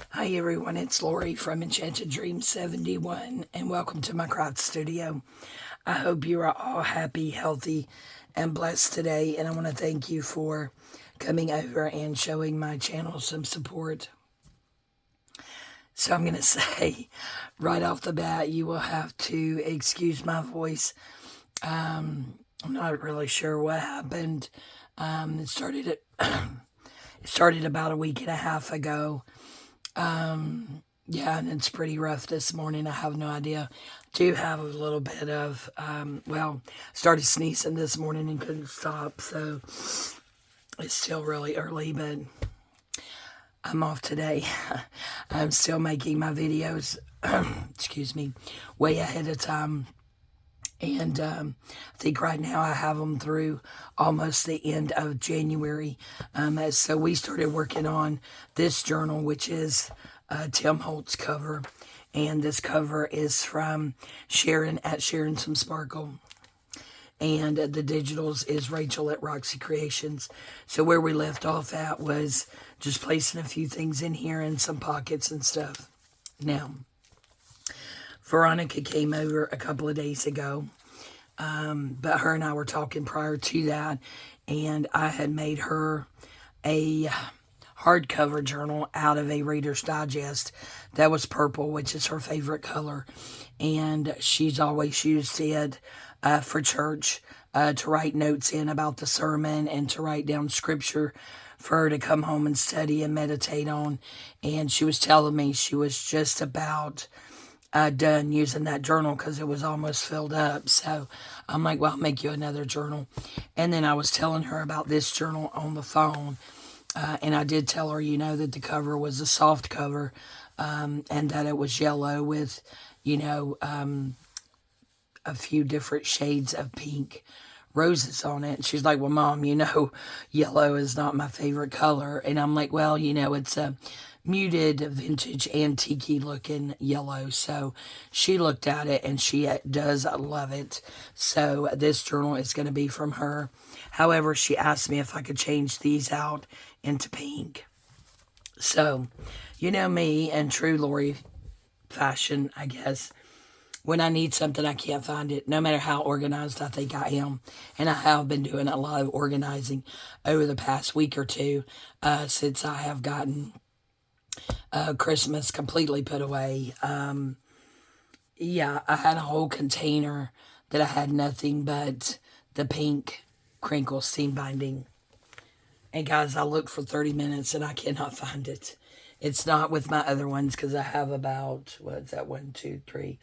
Hi everyone, it's Lorie from Enchanted Dream 71 and welcome to my craft studio. I hope you are all happy, healthy, and blessed today, and I want to thank you for coming over and showing my channel some support. So I'm going to say right off the bat, you will have to excuse my voice. I'm not really sure what happened. It started about a week and a half ago. Yeah, and it's pretty rough this morning. I have no idea. Do have a little bit of, started sneezing this morning and couldn't stop. So it's still really early, but I'm off today. I'm still making my videos, excuse me, way ahead of time. And I think right now I have them through almost the end of January. So we started working on this journal, which is a Tim Holtz cover. And this cover is from Sharon at Sharon Some Sparkle. And the digitals is Rachel at Roxy Creations. So where we left off at was just placing a few things in here and some pockets and stuff. Now, Veronica came over a couple of days ago, but her and I were talking prior to that, and I had made her a hardcover journal out of a Reader's Digest that was purple, which is her favorite color, and she's always used it for church, to write notes in about the sermon and to write down scripture for her to come home and study and meditate on. And she was telling me she was just about done using that journal because it was almost filled up. So I'm like, well, I'll make you another journal. And then I was telling her about this journal on the phone. And I did tell her, that the cover was a soft cover, and that it was yellow with, a few different shades of pink roses on it. And she's like, well, Mom, yellow is not my favorite color. And I'm like, well, it's a muted, vintage, antique-y looking yellow. So she looked at it and she does love it. So this journal is going to be from her. However, she asked me if I could change these out into pink. So, me and true Lorie fashion, I guess. When I need something, I can't find it, no matter how organized I think I am. And I have been doing a lot of organizing over the past week or two, since I have gotten Christmas completely put away. Yeah, I had a whole container that I had nothing but the pink crinkle seam binding. And guys, I looked for 30 minutes and I cannot find it. It's not with my other ones because I have about, what is that, 1, 2, 3,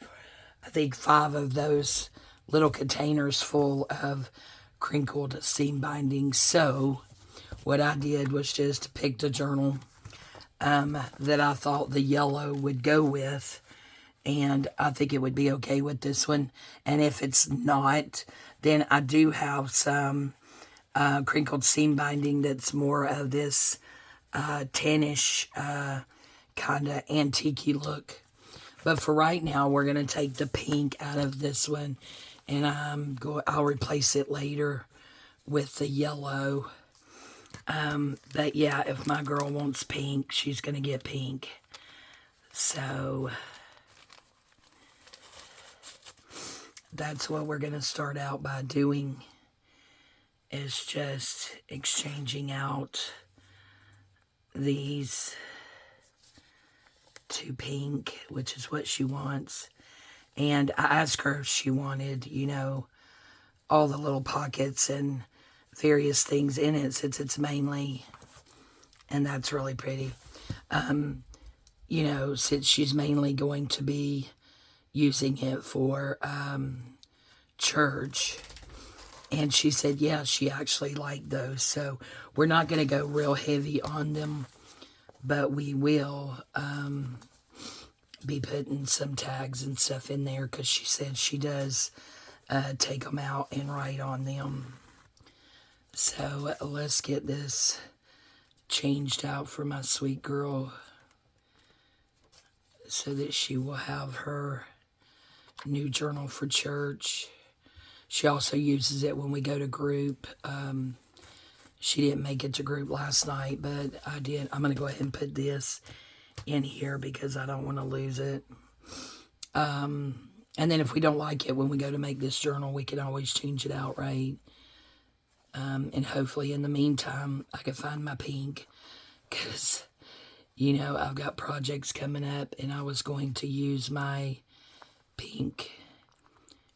I think 5 of those little containers full of crinkled seam binding. So what I did was just pick the journal that I thought the yellow would go with, and I think it would be okay with this one. And if it's not, then I do have some crinkled seam binding that's more of this tannish kind of antique-y look. But for right now, we're going to take the pink out of this one, and I'll replace it later with the yellow. But yeah, if my girl wants pink, she's going to get pink. So that's what we're going to start out by doing, is just exchanging out these to pink, which is what she wants. And I asked her if she wanted, all the little pockets and various things in it, since it's mainly, and that's really pretty, since she's mainly going to be using it for church. And she said, yeah, she actually liked those. So we're not going to go real heavy on them, but we will be putting some tags and stuff in there because she said she does take them out and write on them. So let's get this changed out for my sweet girl so that she will have her new journal for church. She also uses it when we go to group. She didn't make it to group last night, but I did. I'm going to go ahead and put this in here because I don't want to lose it. And then if we don't like it when we go to make this journal, we can always change it out, right? And hopefully in the meantime, I can find my pink, because, you know, I've got projects coming up, and I was going to use my pink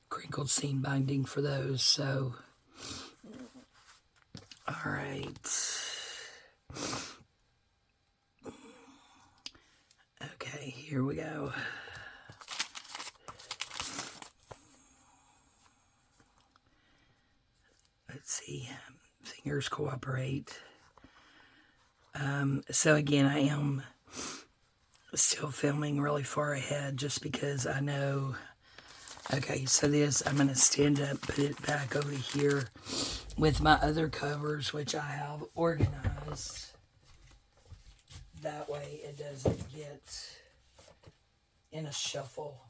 crinkled seam binding for those. So, all right. Okay, here we go. Let's see, fingers cooperate. So again, I am still filming really far ahead just because I know. Okay, so this, I'm going to stand up, put it back over here with my other covers, which I have organized. That way it doesn't get in a shuffle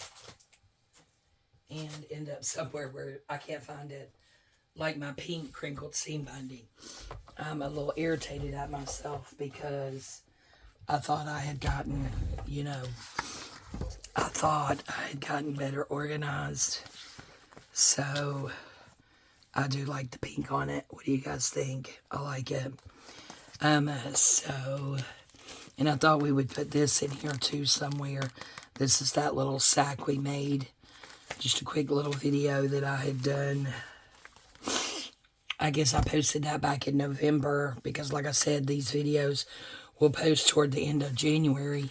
and end up somewhere where I can't find it. Like my pink crinkled seam binding. I'm a little irritated at myself because I thought I had gotten, you know, I thought I had gotten better organized. So I do like the pink on it. What do you guys think? I like it. And I thought we would put this in here too somewhere. This is that little sack we made. Just a quick little video that I had done. I guess I posted that back in November because, like I said, these videos will post toward the end of January.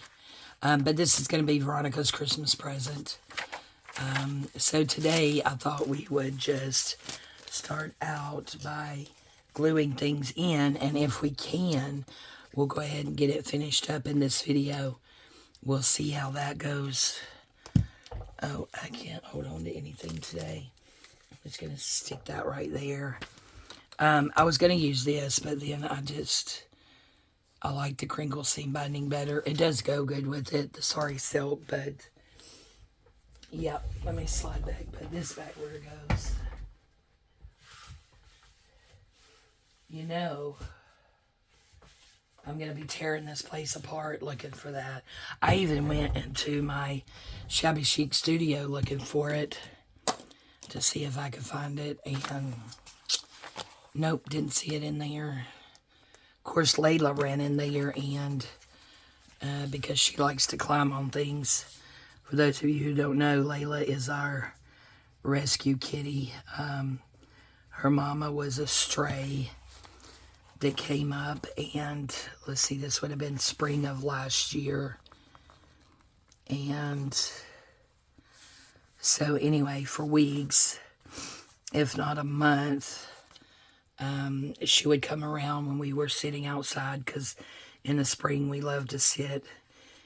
But this is going to be Veronica's Christmas present. So today I thought we would just start out by gluing things in. And if we can, we'll go ahead and get it finished up in this video. We'll see how that goes. Oh, I can't hold on to anything today. I'm just going to stick that right there. I was going to use this, but then I like the crinkle seam binding better. It does go good with it, the sari silk, but yeah, let me slide back, put this back where it goes. You know, I'm going to be tearing this place apart looking for that. I even went into my Shabby Chic studio looking for it to see if I could find it, and nope, didn't see it in there. Of course, Layla ran in there, and because she likes to climb on things. For those of you who don't know, Layla is our rescue kitty. Her mama was a stray that came up, and let's see, this would have been spring of last year. And so anyway, for weeks, if not a month, she would come around when we were sitting outside, because in the spring we love to sit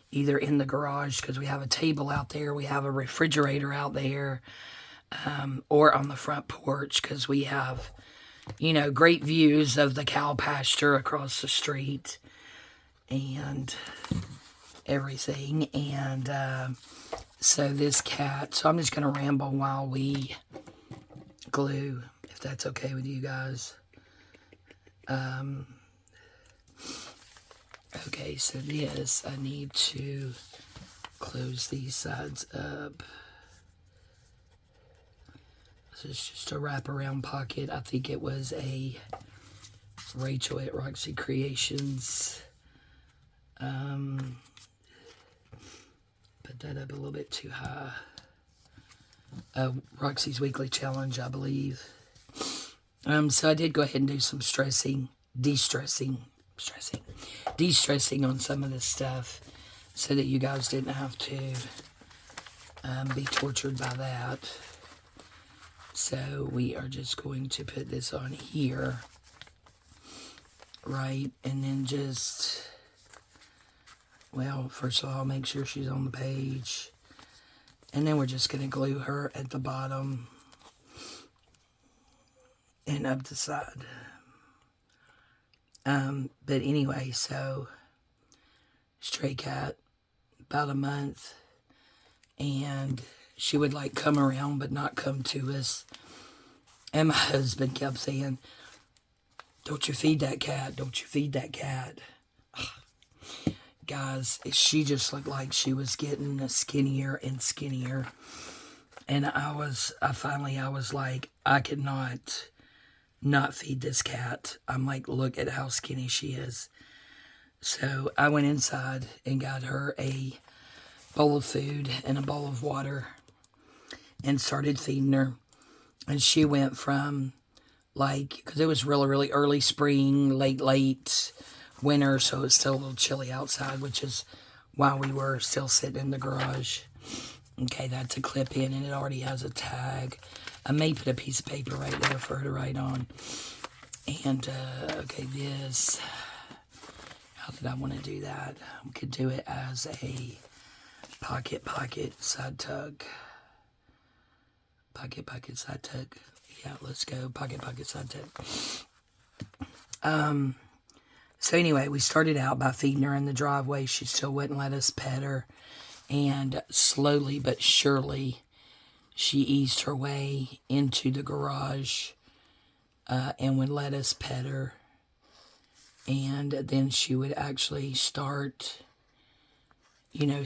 either in the garage because we have a table out there, we have a refrigerator out there, or on the front porch because we have, you know, great views of the cow pasture across the street and everything. And so this cat, so I'm just going to ramble while we glue, if that's okay with you guys. Okay, so this, I need to close these sides up. This is just a wraparound pocket. I think it was a Rachel at Roxy Creations. Put that up a little bit too high. Roxy's Weekly Challenge, I believe. So I did go ahead and do some de-stressing on some of this stuff so that you guys didn't have to be tortured by that. So we are just going to put this on here, right? And then just, well, first of all, make sure she's on the page. And then we're just going to glue her at the bottom and up the side. But anyway, so stray cat, about a month, and she would like come around but not come to us. And my husband kept saying, "Don't you feed that cat, don't you feed that cat." guys, she just looked like she was getting skinnier and skinnier. And I was like, I could not feed this cat. I'm like, look at how skinny she is. So I went inside and got her a bowl of food and a bowl of water and started feeding her. And she went from like, because it was really, really early spring, late winter, so it's still a little chilly outside, which is why we were still sitting in the garage. Okay, that's a clip in, and it already has a tag. I may put a piece of paper right there for her to write on. And, okay, this, how did I want to do that? We could do it as a pocket, side tug. Pocket, side tug. Yeah, let's go. Pocket, side tug. So anyway, we started out by feeding her in the driveway. She still wouldn't let us pet her. And slowly but surely, she eased her way into the garage and would let us pet her. And then she would actually start,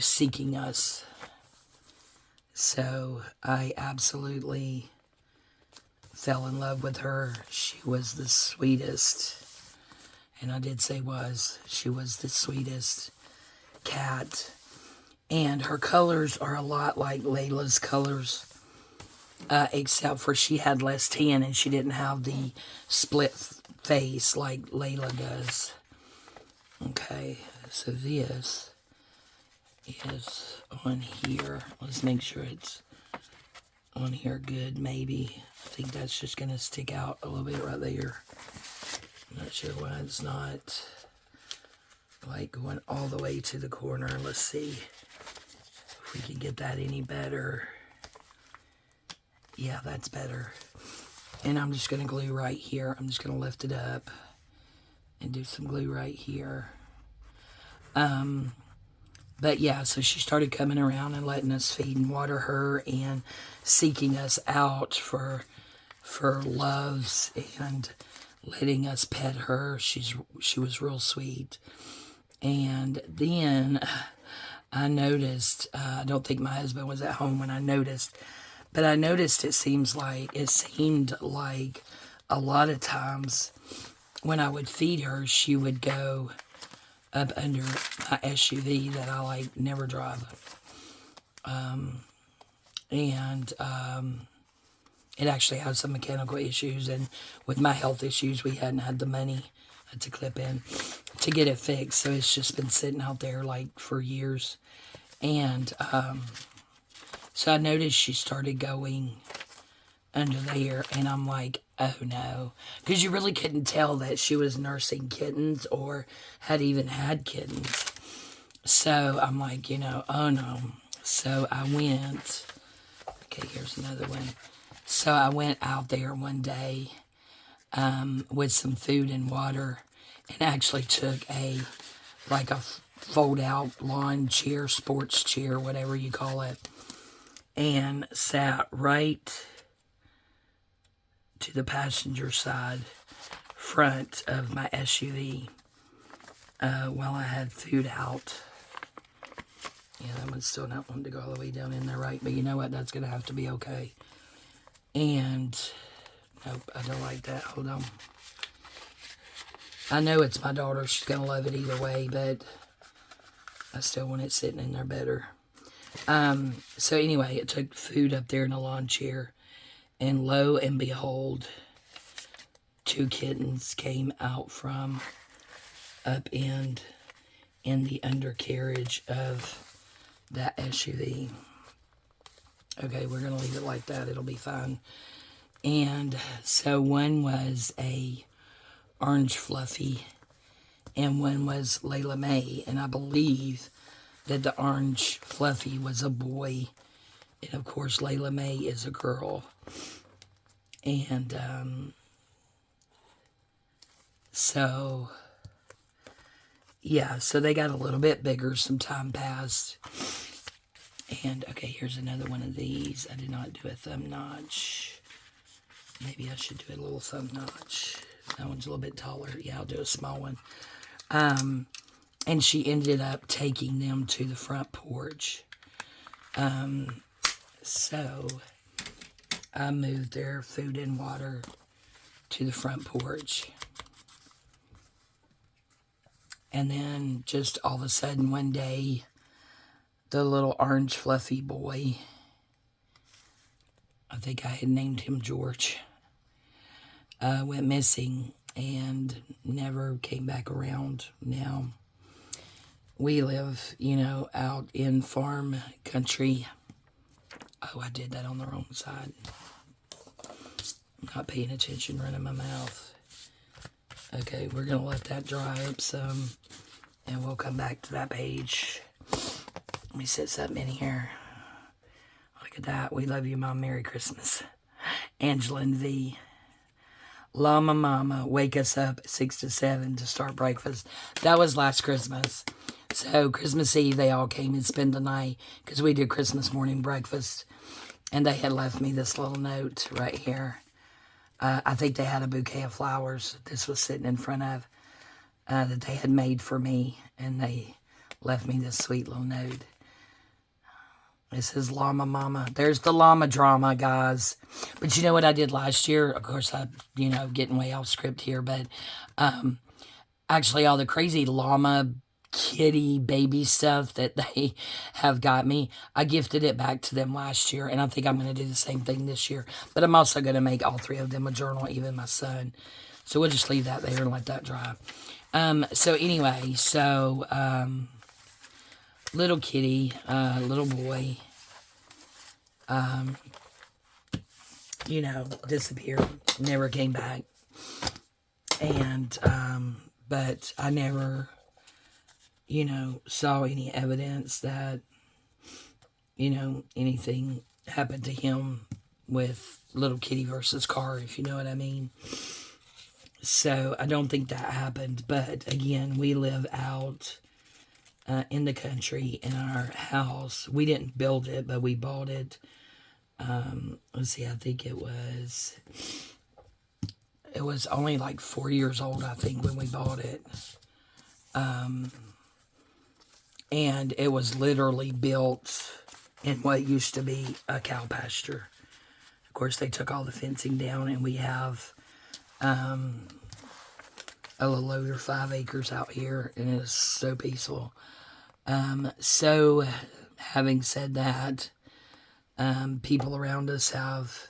seeking us. So I absolutely fell in love with her. She was the sweetest. And I did say she was the sweetest cat. And her colors are a lot like Layla's colors, except for she had less tan and she didn't have the split face like Layla does. Okay, so this is on here. Let's make sure it's on here good, maybe. I think that's just going to stick out a little bit right there. I'm not sure why it's not like going all the way to the corner. Let's see if we can get that any better. Yeah, that's better. And I'm just going to glue right here. I'm just going to lift it up and do some glue right here. But yeah, so she started coming around and letting us feed and water her and seeking us out for loves and letting us pet her. She was real sweet. And then I noticed, I don't think my husband was at home when I noticed, but I noticed it seemed like a lot of times when I would feed her, she would go up under my SUV that I never drive. It actually had some mechanical issues, and with my health issues, we hadn't had the money to clip in to get it fixed. So it's just been sitting out there for years. And so I noticed she started going under there, and I'm like, oh no, because you really couldn't tell that she was nursing kittens or had even had kittens. So I'm like, oh no. So I went, okay, here's another one. So I went out there one day with some food and water and actually took a fold-out lawn chair, sports chair, whatever you call it, and sat right to the passenger side front of my SUV while I had food out. Yeah, that one's still not wanting to go all the way down in there, right? But you know what? That's going to have to be okay. And, nope, I don't like that. Hold on. I know it's my daughter. She's going to love it either way, but I still want it sitting in there better. So anyway, it took food up there in a lawn chair. And lo and behold, 2 kittens came out from up in the undercarriage of that SUV. Okay, we're going to leave it like that. It'll be fine. And so one was a orange fluffy, and one was Layla May. And I believe that the orange fluffy was a boy. And of course, Layla May is a girl. And so, yeah, so they got a little bit bigger. Some time passed. And, okay, here's another one of these. I did not do a thumb notch. Maybe I should do a little thumb notch. That one's a little bit taller. Yeah, I'll do a small one. And she ended up taking them to the front porch. So I moved their food and water to the front porch. And then just all of a sudden one day, the little orange fluffy boy, I think I had named him George, went missing and never came back around. Now, we live, out in farm country. Oh, I did that on the wrong side. I'm not paying attention, running my mouth. Okay, we're going to let that dry up some, and we'll come back to that page. Let me set something in here. Look at that. We love you, Mom. Merry Christmas. Angela and V. Llama Mama, wake us up at 6 to 7 to start breakfast. That was last Christmas. So Christmas Eve, they all came and spent the night because we did Christmas morning breakfast. And they had left me this little note right here. I think they had a bouquet of flowers this was sitting in front of that they had made for me. And they left me this sweet little note. It says Llama Mama. There's the llama drama, guys. But you know what I did last year? Of course, I'm, getting way off script here. But actually, all the crazy llama kitty baby stuff that they have got me, I gifted it back to them last year. And I think I'm going to do the same thing this year. But I'm also going to make all 3 of them a journal, even my son. So we'll just leave that there and let that dry. So anyway, little kitty, little boy, disappeared, never came back. And, but I never, saw any evidence that, anything happened to him with little kitty versus car, if you know what I mean. So I don't think that happened. But again, we live out in the country in our house. We didn't build it, but we bought it. Let's see, I think it was only like 4 years old, I think, when we bought it. And it was literally built in what used to be a cow pasture. Of course, they took all the fencing down, and we have a little over 5 acres out here, and it is so peaceful. So, having said that, people around us have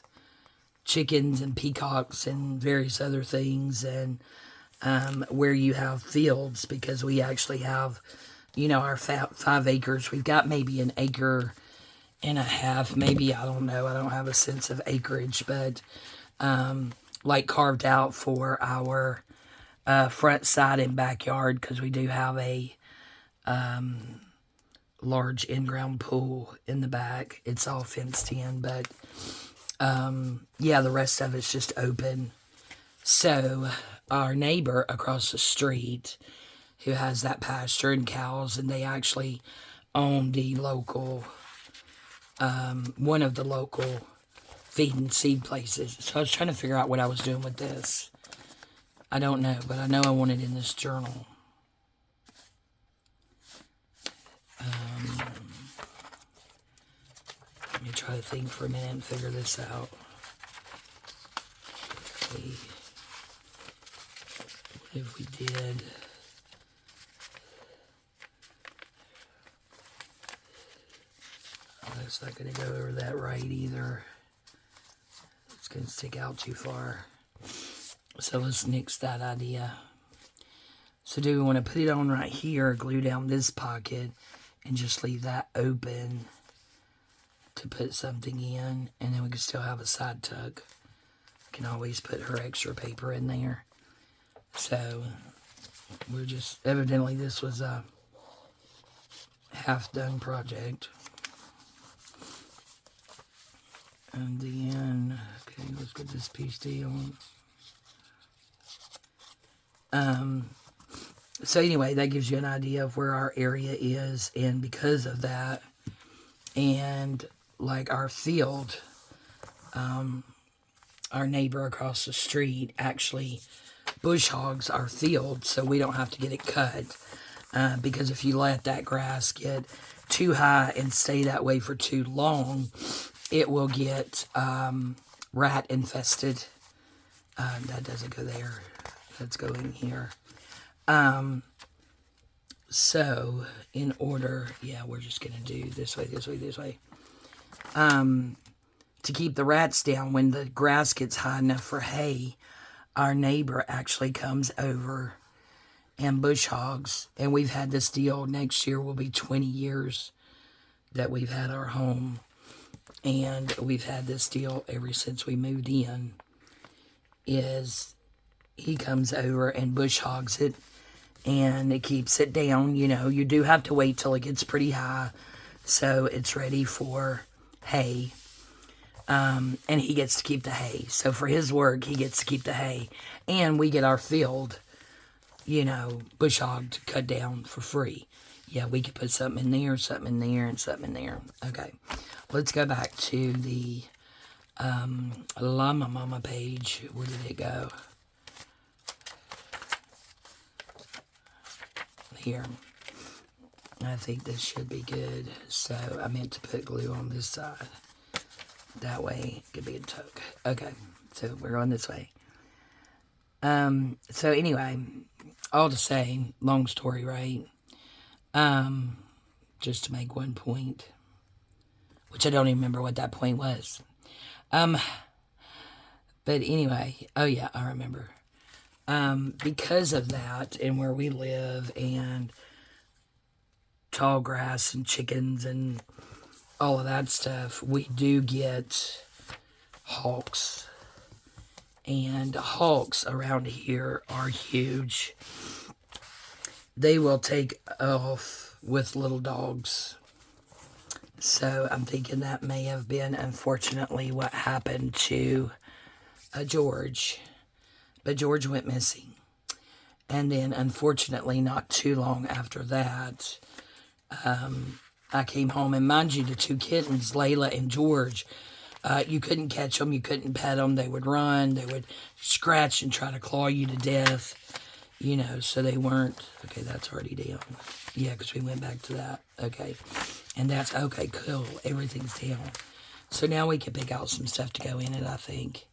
chickens and peacocks and various other things, and where you have fields, because we actually have, our 5 acres. We've got maybe 1.5 acres, maybe, I don't know. I don't have a sense of acreage, but like carved out for our front side and backyard, because we do have a large in-ground pool in the back. It's all fenced in, but the rest of it's just open. So our neighbor across the street, who has that pasture and cows, and they actually own the local, one of the local feed and seed places. So I was trying to figure out what I was doing with this. I don't know, but I know I want it in this journal. Let me try to think for a minute and figure this out. See, what if we did? Oh, that's not going to go over that right either. It's going to stick out too far. So let's nix that idea. So do we want to put it on right here, glue down this pocket, and just leave that open to put something in, and then we can still have a side tuck. Can always put her extra paper in there. So we're just, evidently this was a half-done project. And then, okay, let's get this piece down. So anyway, that gives you an idea of where our area is, and because of that, and like our field, our neighbor across the street actually bush hogs our field, so we don't have to get it cut. because if you let that grass get too high and stay that way for too long, it will get rat infested. That doesn't go there. That's going here. So, in order, yeah, we're just going to do this way, this way, this way. To keep the rats down, when the grass gets high enough for hay, our neighbor actually comes over and bush hogs. And we've had this deal. Next year will be 20 years that we've had our home. And we've had this deal ever since we moved in. Is he comes over and bush hogs it. And it keeps it down. You know, you do have to wait till it gets pretty high. So it's ready for hay. And he gets to keep the hay. So for his work, he gets to keep the hay. And we get our field, you know, bush hogged, cut down for free. Yeah, we could put something in there, something in there, and something in there. Okay, let's go back to the Llama Mama page. Where did it go? Here. I think this should be good. So I meant to put glue on this side. That way it could be a toque. Okay, so we're going this way. So anyway, all to say, long story, right? Just to make one point, which I don't even remember what that point was. But anyway, oh yeah, I remember. Because of that and where we live and tall grass and chickens and all of that stuff, we do get hawks. And hawks around here are huge. They will take off with little dogs. So I'm thinking that may have been, unfortunately, what happened to George. But George went missing. And then, unfortunately, not too long after that, I came home, and mind you, the two kittens, Layla and George, you couldn't catch them, you couldn't pet them, they would run, they would scratch and try to claw you to death, you know, so they weren't, okay, that's already down, yeah, because we went back to that, okay, and that's, okay, cool, everything's down, so now we can pick out some stuff to go in it, I think,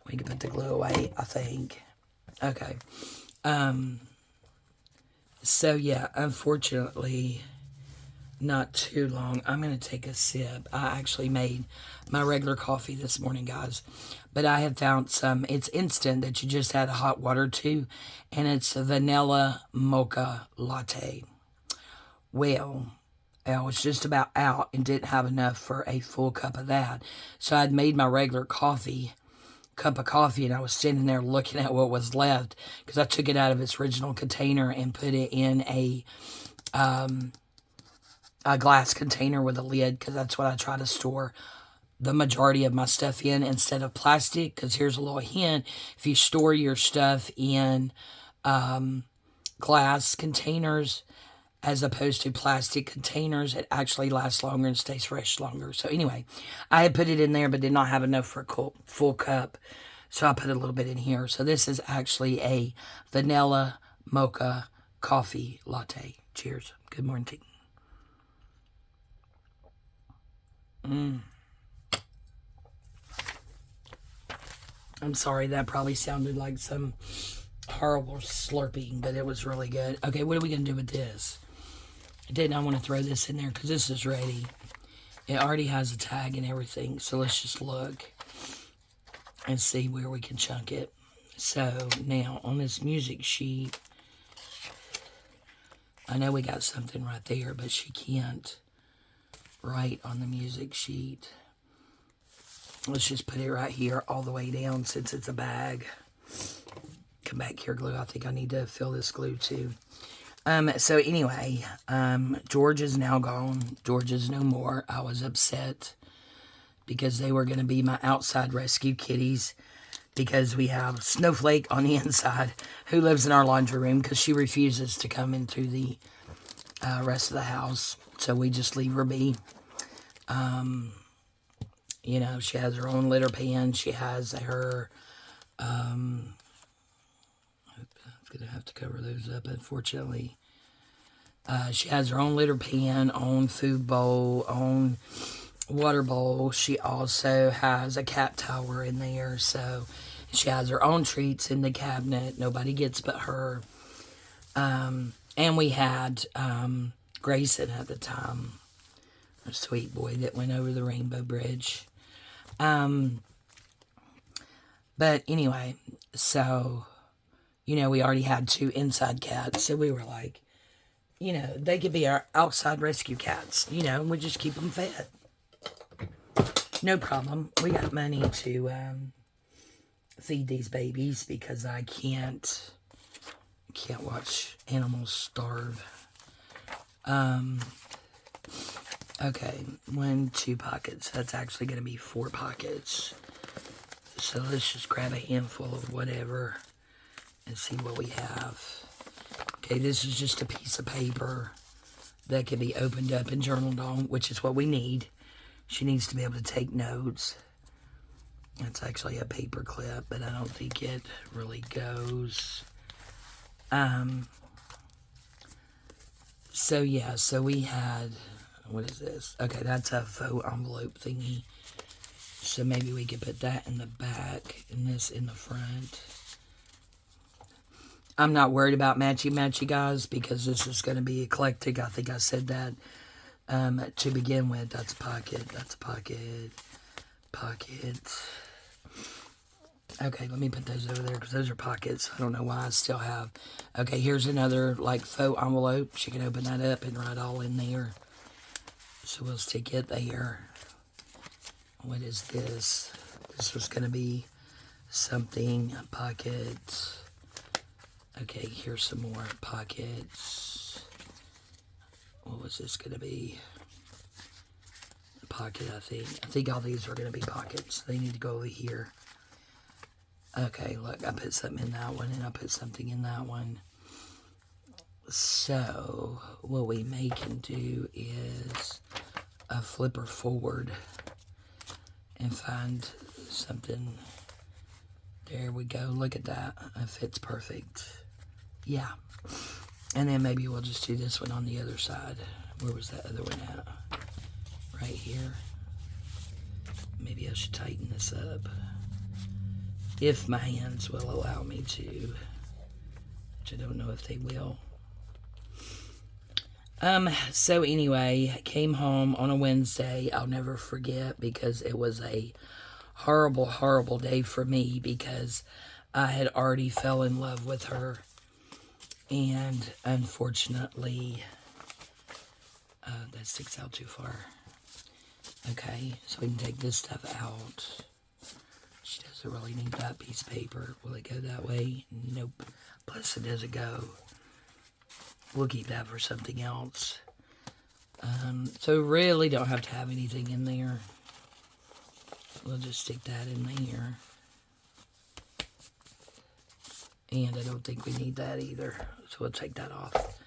we can put the glue away, I think, okay, so yeah, unfortunately, not too long. I'm going to take a sip. I actually made my regular coffee this morning, guys. But I have found some. It's instant that you just add hot water to. And it's a vanilla mocha latte. Well, I was just about out and didn't have enough for a full cup of that. So I'd made my regular cup of coffee, and I was sitting there looking at what was left. Because I took it out of its original container and put it in a glass container with a lid, because that's what I try to store the majority of my stuff in instead of plastic, because here's a little hint: if you store your stuff in glass containers as opposed to plastic containers, it actually lasts longer and stays fresh longer. So anyway, I had put it in there but did not have enough for a full cup, so I put a little bit in here. So this is actually a vanilla mocha coffee latte. Cheers. Good morning to you. I'm sorry, that probably sounded like some horrible slurping, but it was really good. Okay, what are we going to do with this? I did not want to throw this in there because this is ready. It already has a tag and everything, so let's just look and see where we can chunk it. So, now, on this music sheet, I know we got something right there, but she can't write on the music sheet. Let's just put it right here all the way down since it's a bag. Come back here, glue. I think I need to fill this glue too. So anyway, George is now gone. George is no more. I was upset because they were going to be my outside rescue kitties, because we have Snowflake on the inside who lives in our laundry room because she refuses to come into the rest of the house. So we just leave her be. You know, she has her own litter pan. She has her, I'm going to have to cover those up, unfortunately. She has her own litter pan, own food bowl, own water bowl. She also has a cat tower in there, so she has her own treats in the cabinet. Nobody gets but her. And we had Grayson at the time, a sweet boy that went over the Rainbow Bridge. But anyway, so, we already had 2 inside cats, so we were like, they could be our outside rescue cats, and we just keep them fed. No problem. We got money to feed these babies because I can't watch animals starve. Okay, 1, 2 pockets. That's actually going to be 4 pockets. So let's just grab a handful of whatever and see what we have. Okay, this is just a piece of paper that can be opened up and journaled on, which is what we need. She needs to be able to take notes. That's actually a paper clip, but I don't think it really goes. So yeah, so we had, what is this? Okay, that's a faux envelope thingy. So maybe we could put that in the back and this in the front. I'm not worried about matchy-matchy, guys, because this is going to be eclectic. I think I said that to begin with. That's a pocket, that's a pocket, pocket. Okay, let me put those over there because those are pockets. I don't know why I still have. Okay, here's another like faux envelope. She can open that up and write all in there. So we'll stick it there. What is this? This was going to be something, a pocket. Okay, here's some more pockets. What was this going to be? A pocket, I think. I think all these are going to be pockets. They need to go over here. Okay, look, I put something in that one, and I put something in that one. So, what we may can do is a flipper forward and find something. There we go. Look at that. It fits perfect. Yeah. And then maybe we'll just do this one on the other side. Where was that other one at? Right here. Maybe I should tighten this up. If my hands will allow me to. Which I don't know if they will. So anyway, I came home on a Wednesday. I'll never forget because it was a horrible, horrible day for me because I had already fell in love with her. And unfortunately, that sticks out too far. Okay, so we can take this stuff out. She doesn't really need that piece of paper. Will it go that way? Nope. Plus it doesn't go. We'll keep that for something else. So really don't have to have anything in there. We'll just stick that in there. And I don't think we need that either. So we'll take that off.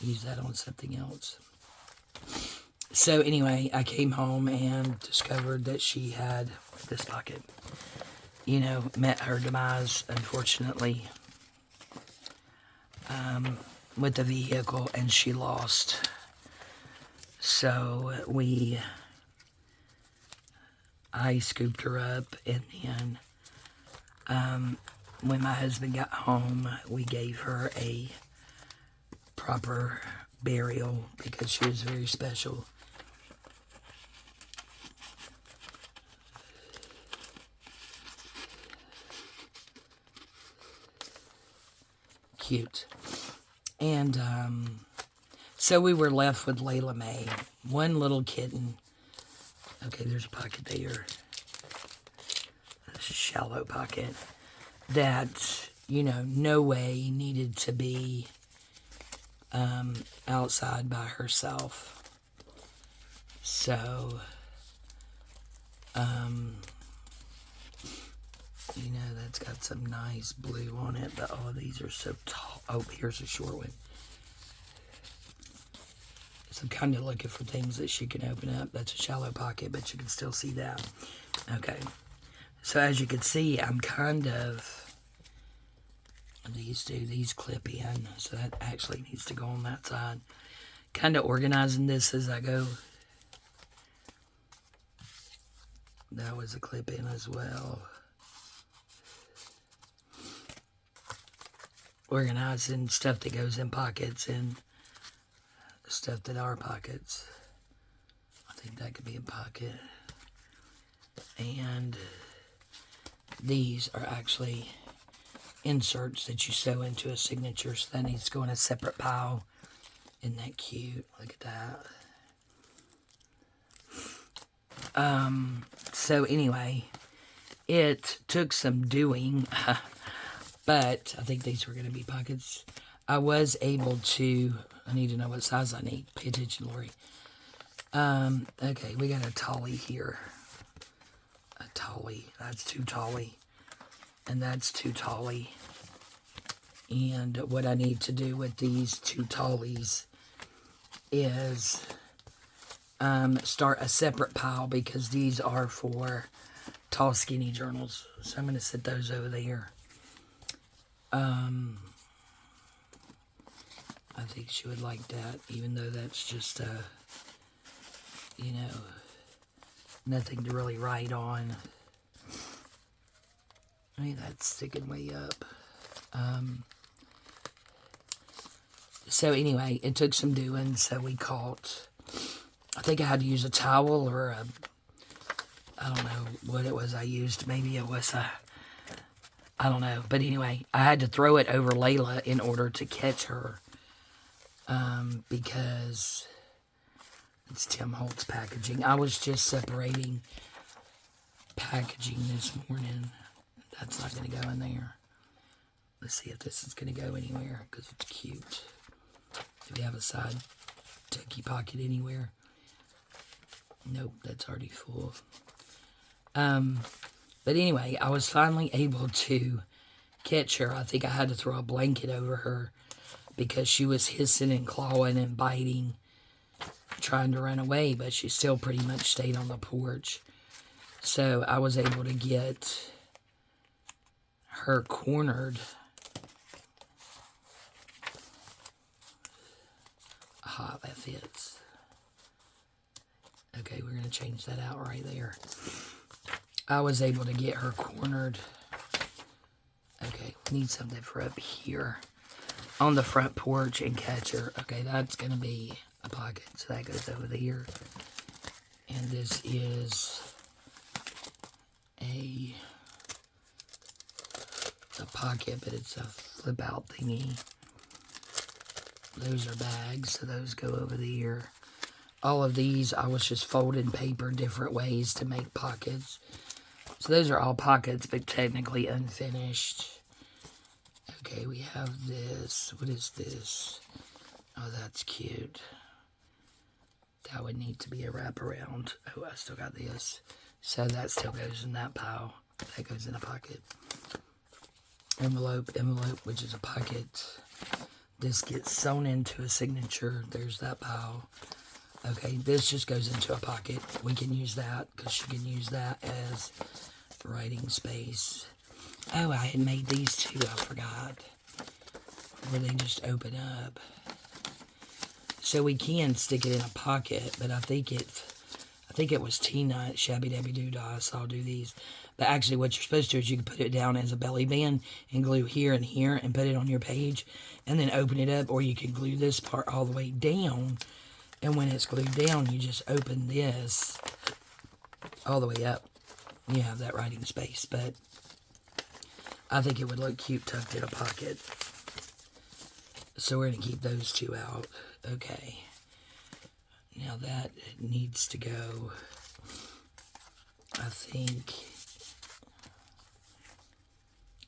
Use that on something else. So anyway, I came home and discovered that she had this pocket. You know, met her demise, unfortunately, with the vehicle, and she lost. So I scooped her up, and then when my husband got home, we gave her a proper burial because she was very special. Cute. And so we were left with Layla Mae, one little kitten. Okay, there's a pocket there. That's a shallow pocket that, you know, no way needed to be outside by herself. So, you know, that's got some nice blue on it, but all of these are so tall. Oh, here's a short one. So I'm kind of looking for things that she can open up. That's a shallow pocket, but you can still see that. Okay. So as you can see, I'm kind of, these clip in, so that actually needs to go on that side. kind of organizing this as I go. That was a clip in as well. Organizing stuff that goes in pockets and stuff that are pockets. I think that could be a pocket. And these are actually inserts that you sew into a signature, so that needs to go in a separate pile. Isn't that cute? Look at that. So anyway, it took some doing, but I think these were going to be pockets. I was able to, I need to know what size I need. Pay attention, Lorie. Okay, we got a tolly here. A tolly. That's too tolly. And that's too tolly. And what I need to do with these two tollies is start a separate pile, because these are for tall, skinny journals. So I'm going to set those over there. I think she would like that, even though that's just, you know, nothing to really write on. I mean, that's sticking way up. So anyway, it took some doing, so we caught, I think I had to use a towel or a, I don't know what it was I used. Maybe it was a, I don't know. But anyway, I had to throw it over Layla in order to catch her. Because it's Tim Holtz packaging. I was just separating packaging this morning. That's not going to go in there. Let's see if this is going to go anywhere, because it's cute. Do we have a side tucky pocket anywhere? Nope, that's already full. But anyway, I was finally able to catch her. I think I had to throw a blanket over her because she was hissing and clawing and biting, trying to run away, but she still pretty much stayed on the porch. So I was able to get her cornered. Aha, that fits. Okay, we're going to change that out right there. I was able to get her cornered. Okay, we need something for up here on the front porch and catch her. Okay, that's going to be a pocket, so that goes over there. And this is a pocket, but it's a flip out thingy. Those are bags, so those go over there. All of these, I was just folding paper different ways to make pockets. So those are all pockets, but technically unfinished. Okay, we have this. What is this? Oh, that's cute. That would need to be a wraparound. Oh, I still got this. So that still goes in that pile. That goes in a pocket. Envelope, which is a pocket. This gets sewn into a signature. There's that pile. Okay, this just goes into a pocket. We can use that because she can use that as writing space. Oh, I had made these too. I forgot. Where they just open up. So we can stick it in a pocket, but I think it was Tina at Shabby Dabby Doodah. I saw do these. But actually what you're supposed to do is you can put it down as a belly band and glue here and here and put it on your page and then open it up, or you can glue this part all the way down, and when it's glued down you just open this all the way up. You have that writing space, but I think it would look cute tucked in a pocket. So we're going to keep those two out. Okay. Now that needs to go, I think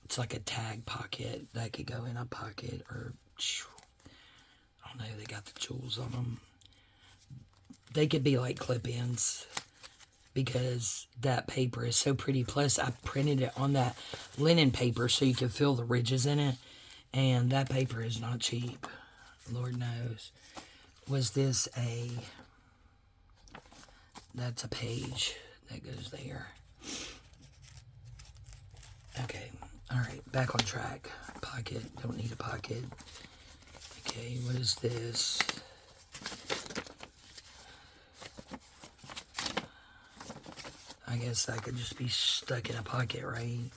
it's like a tag pocket. That could go in a pocket, or I don't know, they got the jewels on them. They could be like clip-ins because that paper is so pretty. Plus, I printed it on that linen paper so you can feel the ridges in it. And that paper is not cheap. Lord knows. Was this a... That's a page that goes there. Okay. Alright, back on track. Pocket. Don't need a pocket. Okay, what is this? I guess that could just be stuck in a pocket, right?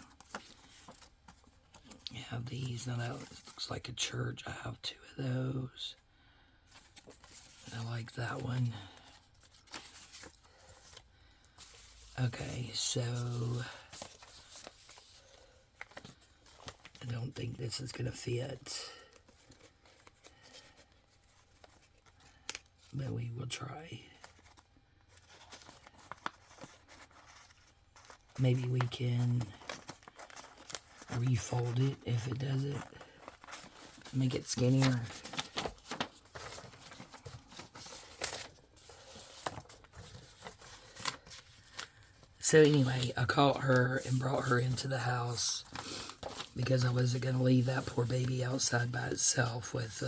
You have these. Now that looks like a church. I have 2 of those. I like that one. Okay, so I don't think this is going to fit. But we will try. Maybe we can refold it if it does it. Make it skinnier. So anyway, I caught her and brought her into the house because I wasn't going to leave that poor baby outside by itself with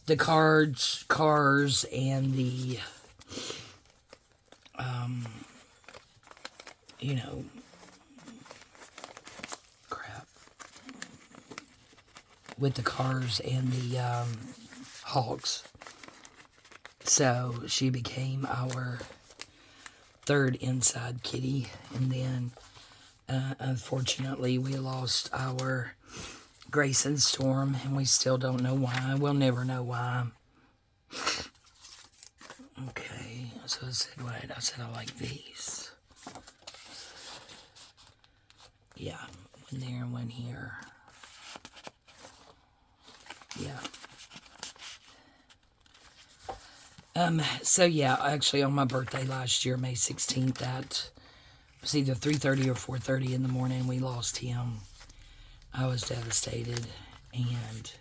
the cars and the, you know, crap. With the cars and the hogs. So she became our 3rd inside kitty, and then unfortunately we lost our Grayson Storm, and we still don't know why. We'll never know why. Okay, so I said what? I said I like these. Yeah, one there and one here. Yeah. So yeah, actually on my birthday last year, May 16th, that was either 3:30 or 4:30 in the morning, we lost him. I was devastated, and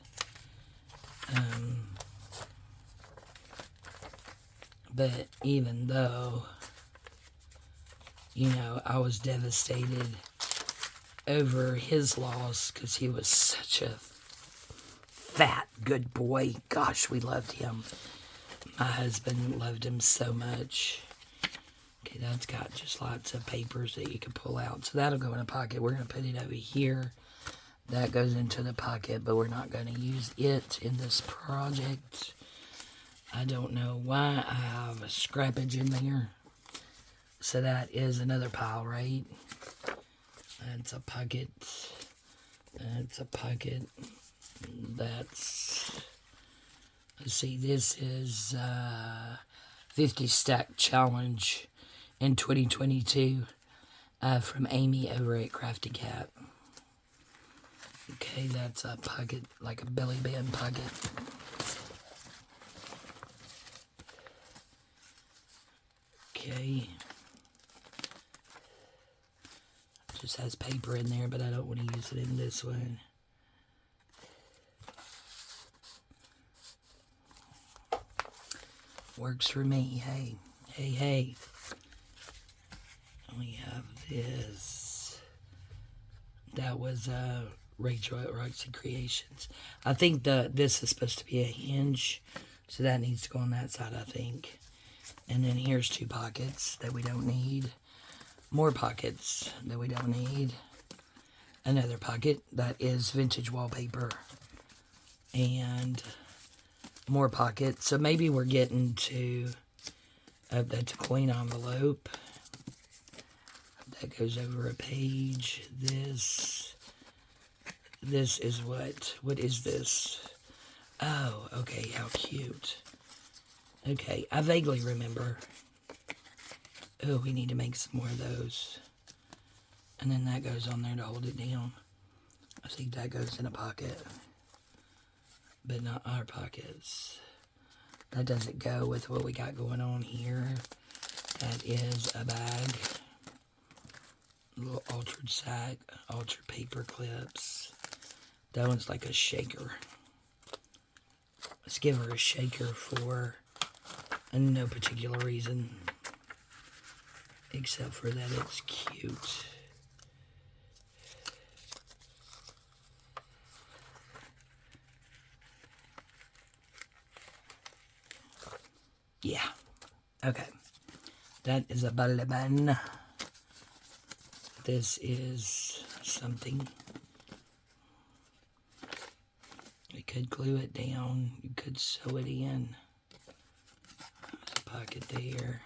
but even though, you know, I was devastated over his loss because he was such a fat, good boy. Gosh, we loved him. My husband loved him so much. Okay, that's got just lots of papers that you can pull out. So that'll go in a pocket. We're going to put it over here. That goes into the pocket, but we're not going to use it in this project. I don't know why I have a scrappage in there. So that is another pile, right? That's a pocket. That's a pocket. That's... Let's see, this is 50 Stack Challenge in 2022 from Amy over at Crafty Cat. Okay, that's a pocket, like a belly band pocket. Okay. Just has paper in there, but I don't want to use it in this one. Works for me. Hey, hey, hey. We have this. That was Rachel at Roxy Creations. I think this is supposed to be a hinge, so that needs to go on that side, I think. And then here's 2 pockets that we don't need. More pockets that we don't need. Another pocket that is vintage wallpaper. And more pockets. So maybe we're getting to, that's a coin envelope. That goes over a page. This is what? What is this? Oh, okay, how cute. Okay, I vaguely remember. Oh, we need to make some more of those. And then that goes on there to hold it down. I think that goes in a pocket. But not our pockets. That doesn't go with what we got going on here. That is a bag. A little altered sack, altered paper clips. That one's like a shaker. Let's give her a shaker for no particular reason. Except for that it's cute. Yeah. Okay. That is a balaban. This is something. You could glue it down. You could sew it in. There's a pocket there.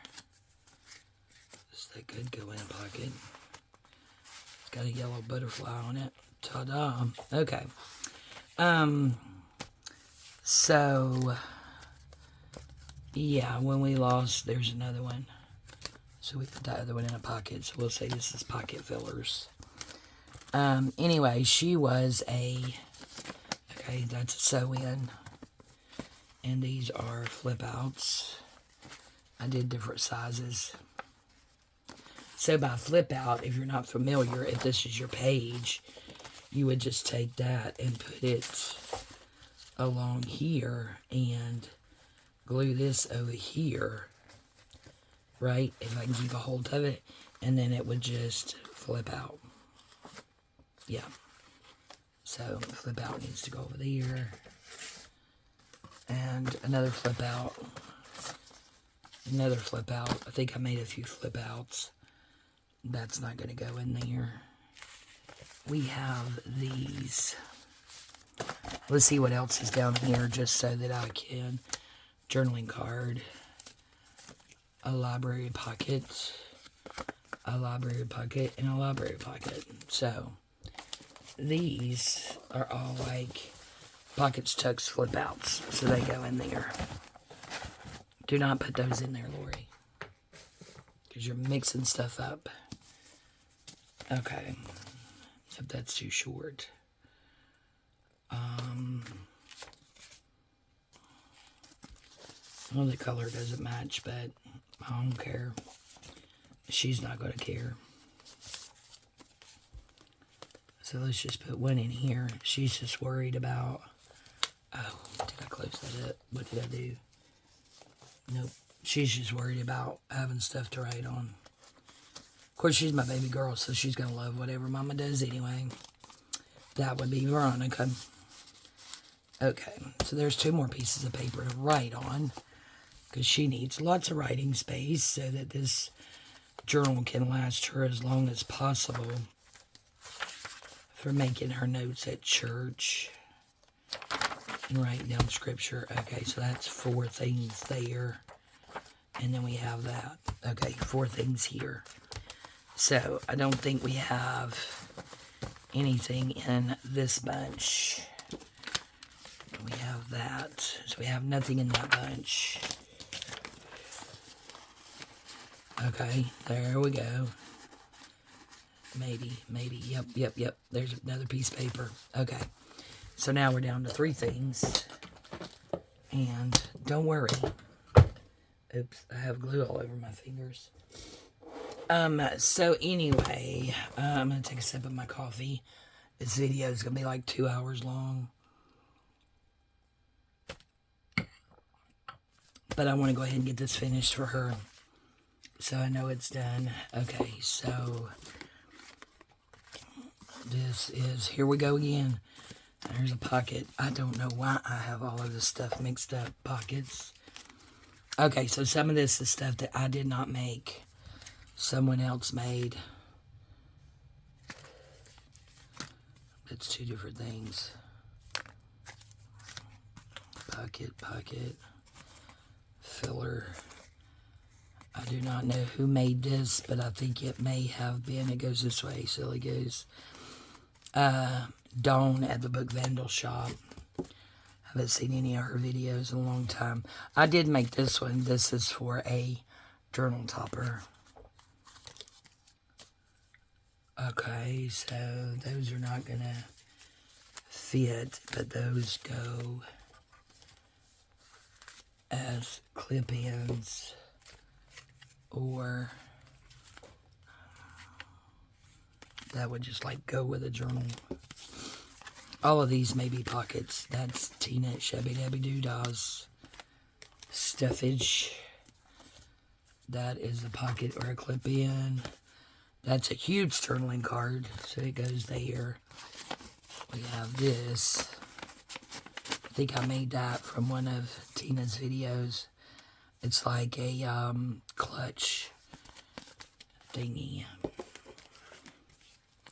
There's That could go in a pocket. It's got a yellow butterfly on it. Ta-da. Okay. So, yeah, when we lost, there's another one. So we put that other one in a pocket. So we'll say this is pocket fillers. Anyway, she was okay, that's a sew-in. And these are flip-outs. I did different sizes. So by flip-out, if you're not familiar, if this is your page, you would just take that and put it along here and glue this over here, right? If I can keep a hold of it, and then it would just flip out. Yeah. So flip out needs to go over there. And another flip out. Another flip out. I think I made a few flip outs. That's not going to go in there. We have these. Let's see what else is down here just so that I can. Journaling card. A library pocket. A library pocket. And a library pocket. So, these are all like pockets, tucks, flip outs. So they go in there. Do not put those in there, Lorie. Because you're mixing stuff up. Okay. If that's too short. Well, the color doesn't match, but I don't care. She's not going to care. So let's just put one in here. She's just worried about... Oh, did I close that up? What did I do? Nope. She's just worried about having stuff to write on. Of course, she's my baby girl, so she's going to love whatever Mama does anyway. That would be Veronica. Okay, so there's 2 more pieces of paper to write on. Because she needs lots of writing space so that this journal can last her as long as possible. For making her notes at church. And writing down scripture. Okay, so that's 4 things there. And then we have that. Okay, 4 things here. So, I don't think we have anything in this bunch. We have that. So, we have nothing in that bunch. Okay, there we go. Maybe. Yep. There's another piece of paper. Okay. So now we're down to 3 things. And don't worry. Oops, I have glue all over my fingers. So anyway, I'm going to take a sip of my coffee. This video is going to be like 2 hours long. But I want to go ahead and get this finished for her. So I know it's done. Okay, so this is, here we go again. There's a pocket. I don't know why I have all of this stuff mixed up. Pockets. Okay, so some of this is stuff that I did not make. Someone else made. It's 2 different things. Pocket. Filler. I do not know who made this, but I think it may have been. It goes this way, silly goose. Dawn at the Book Vandal Shop. Haven't seen any of her videos in a long time. I did make this one. This is for a journal topper. Okay, so those are not going to fit, but those go as clip-ins or that would just like go with a journal. All of these may be pockets. That's Tina Shabby Dabby Doodah's stuffage. That is a pocket or a clip-in. That's a huge journaling card, so it goes there. We have this. I think I made that from one of Tina's videos. It's like a clutch thingy.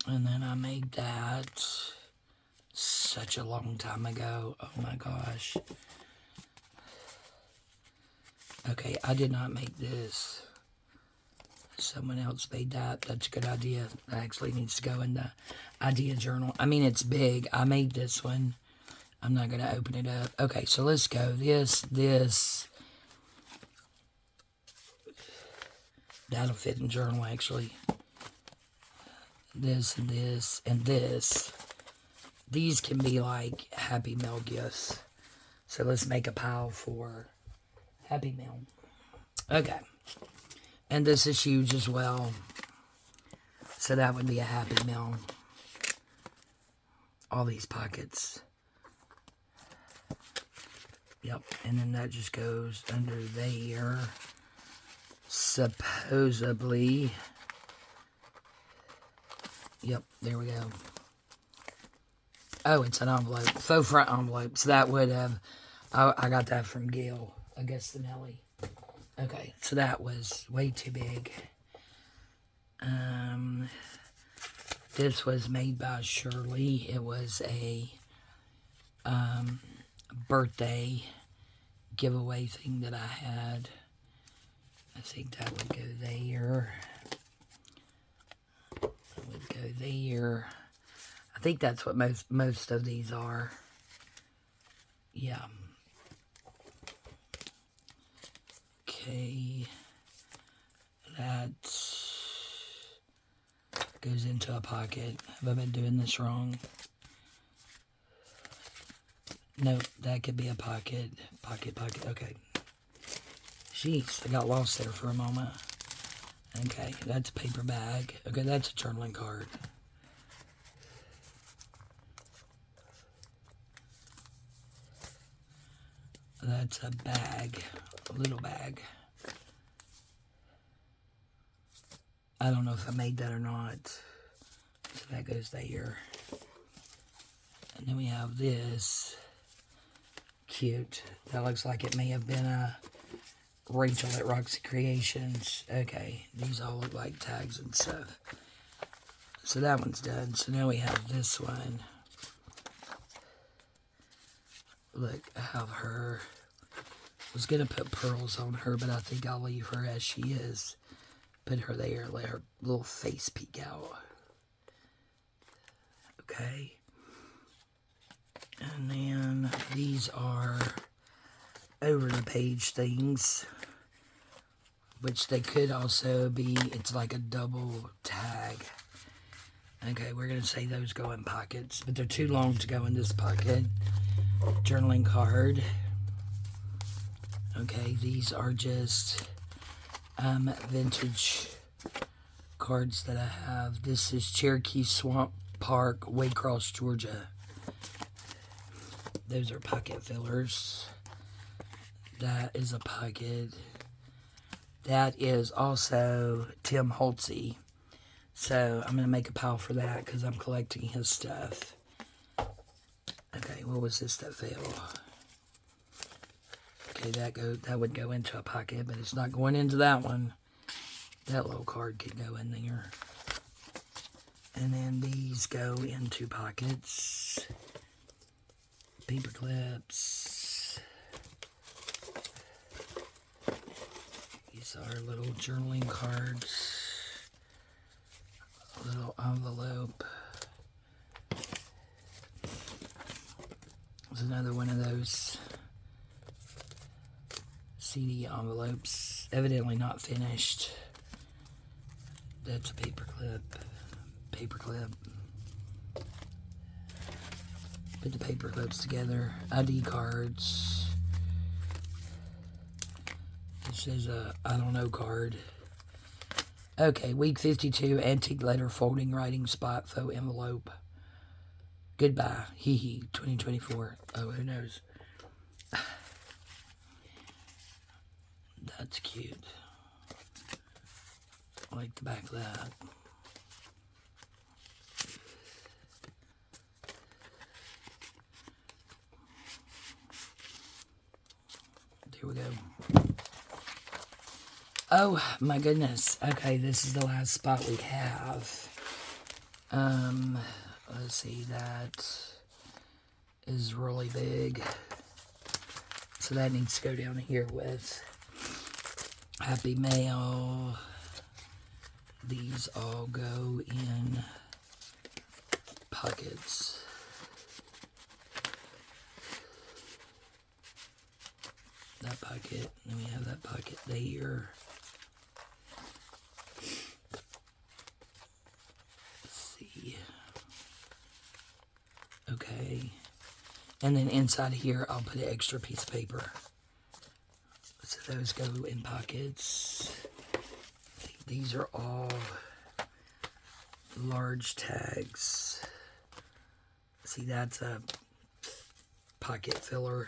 And then I made that such a long time ago. Oh my gosh. Okay, I did not make this. Someone else made that. That's a good idea. That actually needs to go in the idea journal. I mean, it's big. I made this one. I'm not going to open it up. Okay, so let's go. This. That'll fit in journal, actually. This, and this, and this. These can be like Happy Meal gifts. So let's make a pile for Happy Meal. Okay. And this is huge as well. So that would be a Happy Meal. All these pockets. Yep. And then that just goes under there. Supposedly. Yep. There we go. Oh, it's an envelope. Faux front envelope. So that would have... I got that from Gail Augustinelli. Okay, so that was way too big. This was made by Shirley. It was a birthday giveaway thing that I had. I think that would go there. That would go there. I think that's what most of these are. Yeah. Okay, that goes into a pocket. Have I been doing this wrong? No, that could be a pocket. Pocket. Okay. Jeez, I got lost there for a moment. Okay, that's a paper bag. Okay, that's a journaling card. That's a bag. A little bag. I don't know if I made that or not. So that goes there. And then we have this. Cute. That looks like it may have been a Rachel at Roxy Creations. Okay. These all look like tags and stuff. So that one's done. So now we have this one. Look, I have her. I was going to put pearls on her, but I think I'll leave her as she is. Put her there, let her little face peek out. Okay. And then these are over the page things, which they could also be, it's like a double tag. Okay, we're going to say those go in pockets, but they're too long to go in this pocket. Journaling card. Okay, these are just vintage cards that I have. This is Cherokee Swamp Park, Waycross, Georgia. Those are pocket fillers. That is a pocket. That is also Tim Holtz. So I'm going to make a pile for that because I'm collecting his stuff. Okay, what was this that fell? Okay, that would go into a pocket, but it's not going into that one. That little card could go in there. And then these go into pockets. Paper clips. These are little journaling cards. A little envelope. There's another one of those CD envelopes, evidently not finished. That's a paper clip. Put the paper clips together. ID cards. This is a I don't know card. Okay, week 52, antique letter folding writing spot faux envelope. Goodbye, hee hee, 2024. Oh, who knows? That's cute. I like the back of that. There we go. Oh my goodness. Okay, this is the last spot we have. Let's see, that is really big. So that needs to go down here with Happy Mail. these all go in pockets. That pocket, then we have that pocket there. Let's see. Okay. And then inside here, I'll put an extra piece of paper. So those go in pockets. I think these are all large tags. See, that's a pocket filler.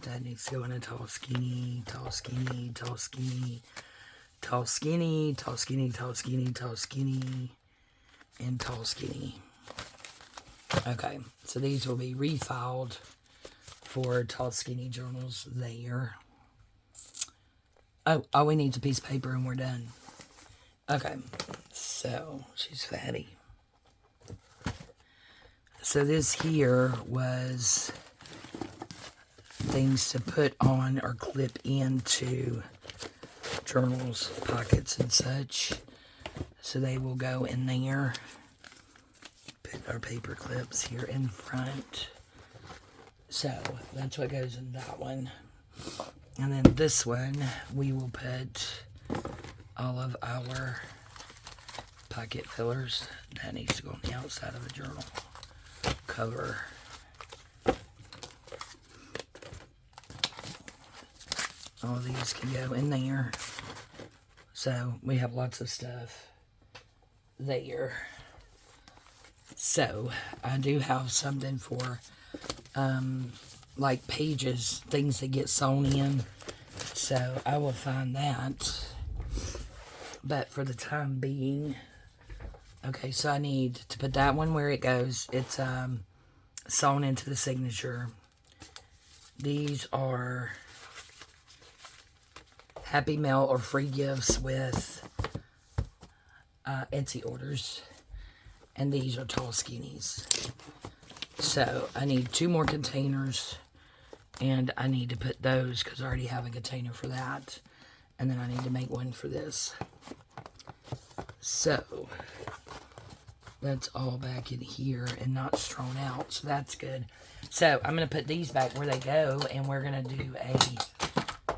That needs to go in a tall, skinny, tall, skinny, tall, skinny, tall, skinny, tall, skinny, tall, skinny, tall, skinny, and tall, skinny. Okay, so these will be refiled for tall, skinny journals there. Oh, all we need is a piece of paper and we're done. Okay, so she's fatty. So this here was things to put on or clip into journals, pockets, and such. So they will go in there. Put our paper clips here in front. So that's what goes in that one. And then this one, we will put all of our pocket fillers. That needs to go on the outside of the journal cover. All these can go in there. So we have lots of stuff there. So I do have something for like pages, things that get sewn in. So I will find that. But for the time being, okay, so I need to put that one where it goes. It's sewn into the signature. These are Happy Mail or free gifts with Etsy orders. And these are tall skinnies. So I need 2 more containers. And I need to put those because I already have a container for that. And then I need to make one for this. So that's all back in here and not strewn out. So that's good. So I'm going to put these back where they go. And we're going to do a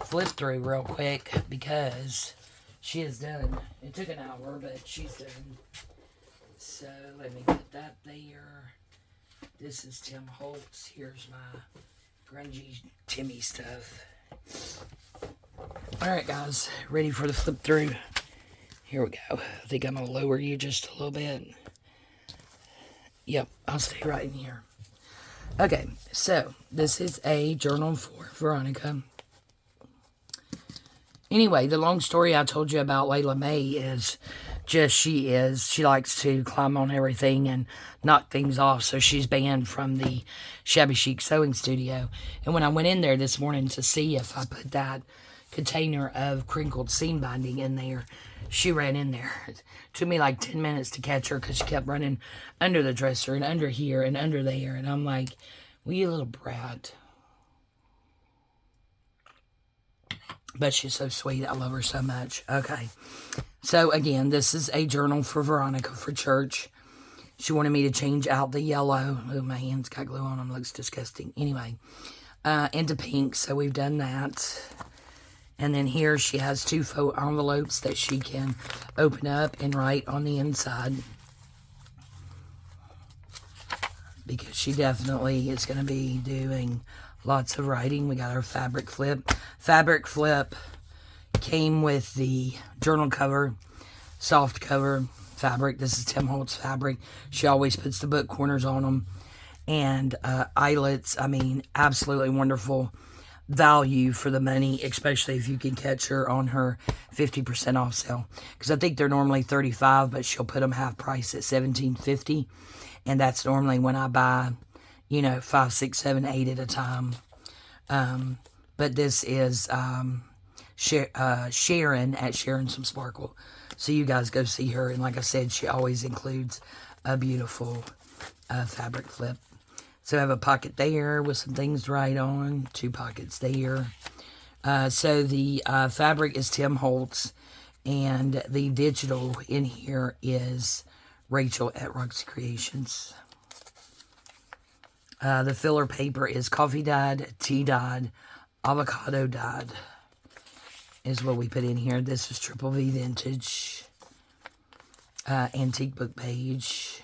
flip through real quick because she is done. It took an hour, but she's done. So let me put that there. This is Tim Holtz. Here's my grungy Timmy stuff. Alright guys, ready for the flip through. Here we go. I think I'm going to lower you just a little bit. Yep, I'll stay right in here. Okay, so this is a journal for Veronica. Anyway, the long story I told you about Layla May is just she likes to climb on everything and knock things off, so she's banned from the Shabby Chic Sewing Studio. And when I went in there this morning to see if I put that container of crinkled seam binding in there, she ran in there. It took me like 10 minutes to catch her because she kept running under the dresser and under here and under there. And I'm like, well, you little brat. But she's so sweet. I love her so much. Okay. So, again, this is a journal for Veronica for church. She wanted me to change out the yellow. Oh, my hands got glue on them. Looks disgusting. Anyway, into pink. So, we've done that. And then here she has 2 faux envelopes that she can open up and write on the inside. Because she definitely is going to be doing lots of writing. We got our fabric flip. Fabric flip came with the journal cover, soft cover fabric. This is Tim Holtz fabric. She always puts the book corners on them. And eyelets, I mean, absolutely wonderful value for the money, especially if you can catch her on her 50% off sale. Because I think they're normally $35, but she'll put them half price at $17.50. And that's normally when I buy, 5, 6, 7, 8 at a time. But this is Sharon at Sharon Some Sparkle. So you guys go see her. And like I said, she always includes a beautiful fabric flip. So I have a pocket there with some things to write on. 2 pockets there. So the fabric is Tim Holtz, and the digital in here is Rachel at Roxy Creations. The filler paper is coffee dyed, tea dyed, avocado dyed is what we put in here. This is Triple V Vintage. Antique book page.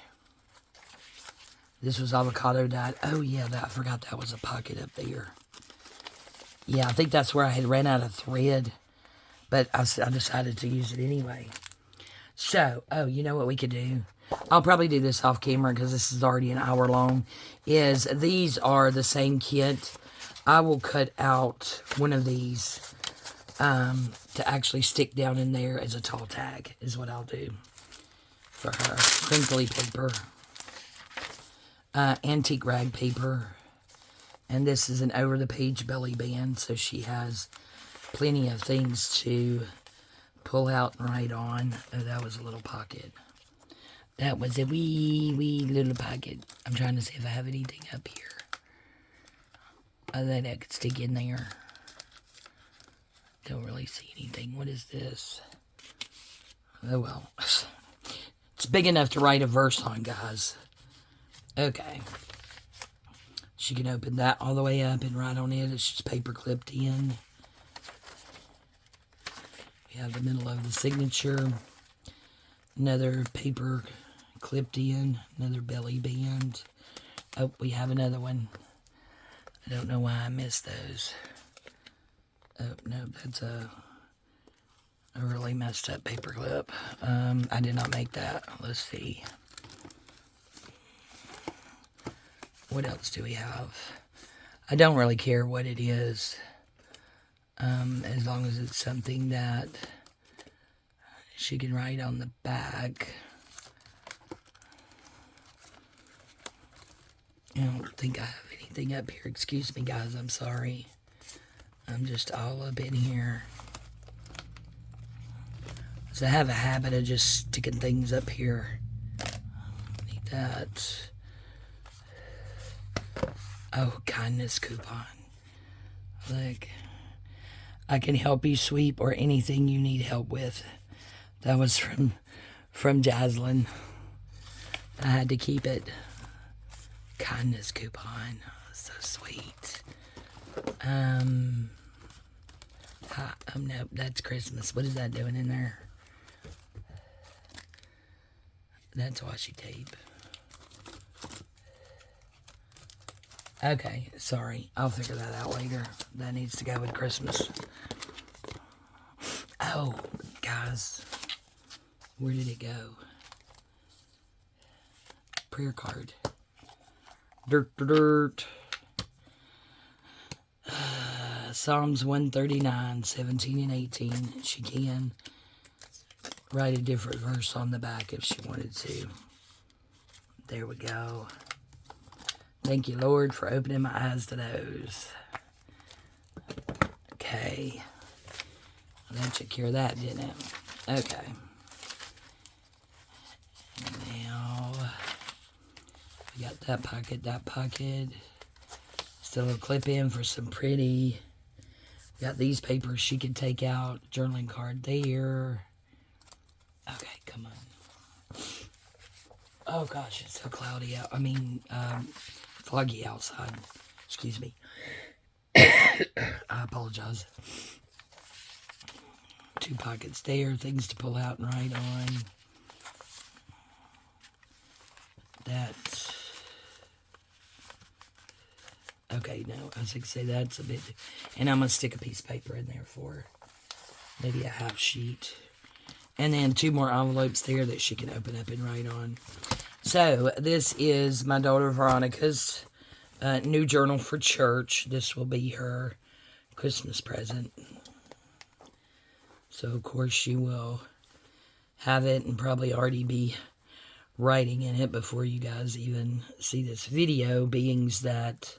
This was avocado dyed. Oh yeah, I forgot that was a pocket up there. Yeah, I think that's where I had ran out of thread, but I decided to use it anyway. So, oh, you know what we could do? I'll probably do this off camera because this is already an hour long. These are the same kit. I will cut out one of these to actually stick down in there as a tall tag is what I'll do for her. Crinkly paper. Antique rag paper. And this is an over-the-page belly band, so she has plenty of things to pull out and write on. Oh, that was a little pocket. That was a wee little pocket. I'm trying to see if I have anything up here that I could stick in there. Don't really see anything. What is this? Oh, well. It's big enough to write a verse on, guys. Okay. She can open that all the way up and write on it. It's just paper clipped in. We have the middle of the signature. Another paper clipped in. Another belly band. Oh, we have another one. I don't know why I missed those. Oh, no, that's a really messed up paper clip. I did not make that. Let's see. What else do we have? I don't really care what it is. As long as it's something that she can write on the back. I don't think I have anything up here. Excuse me, guys. I'm sorry. I'm just all up in here. So I have a habit of just sticking things up here. Need that. Oh, kindness coupon. Look. I can help you sweep or anything you need help with. That was from Jaslyn. I had to keep it. Kindness coupon. So sweet. No, that's Christmas. What is that doing in there? That's washi tape. Okay, sorry. I'll figure that out later. That needs to go with Christmas. Oh, guys. Where did it go? Prayer card. Dirt. Psalms 139, 17 and 18. She can write a different verse on the back if she wanted to. There we go. Thank you, Lord, for opening my eyes to those. Okay. Well, that took care of that, didn't it? Okay. Now, we got that pocket. Still a clip in for some pretty. We got these papers she can take out. Journaling card there. Okay, come on. Oh, gosh, it's so cloudy out. Foggy outside. Excuse me. I apologize. 2 pockets there. Things to pull out and write on. That. Okay, no. I was going to say that's a bit. And I'm going to stick a piece of paper in there for maybe a half sheet. And then 2 more envelopes there that she can open up and write on. So, this is my daughter Veronica's new journal for church. This will be her Christmas present. So, of course, she will have it and probably already be writing in it before you guys even see this video, being that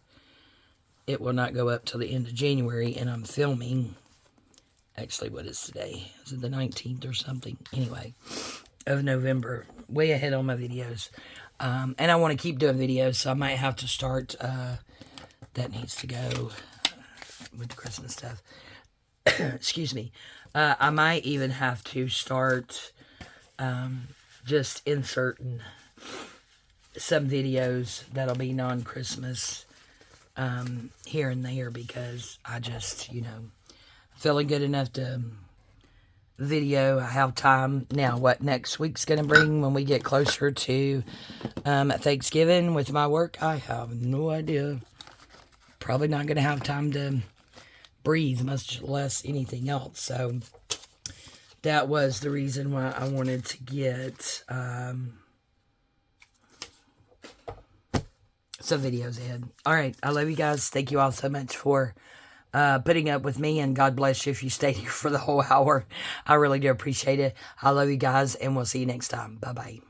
it will not go up till the end of January, and I'm filming. Actually, what is today? Is it the 19th or something? Anyway, of November. Way ahead on my videos. And I want to keep doing videos, so I might have to start. That needs to go with the Christmas stuff. excuse me, I might even have to start just inserting some videos that'll be non-Christmas here and there, because I just, feeling good enough to video. I have time now. What next week's gonna bring when we get closer to Thanksgiving with my work, I have no idea. Probably not gonna have time to breathe, much less anything else. So that was the reason why I wanted to get some videos in. All right, I love you guys. Thank you all so much for putting up with me, and God bless you if you stayed here for the whole hour. I really do appreciate it. I love you guys, and we'll see you next time. Bye-bye.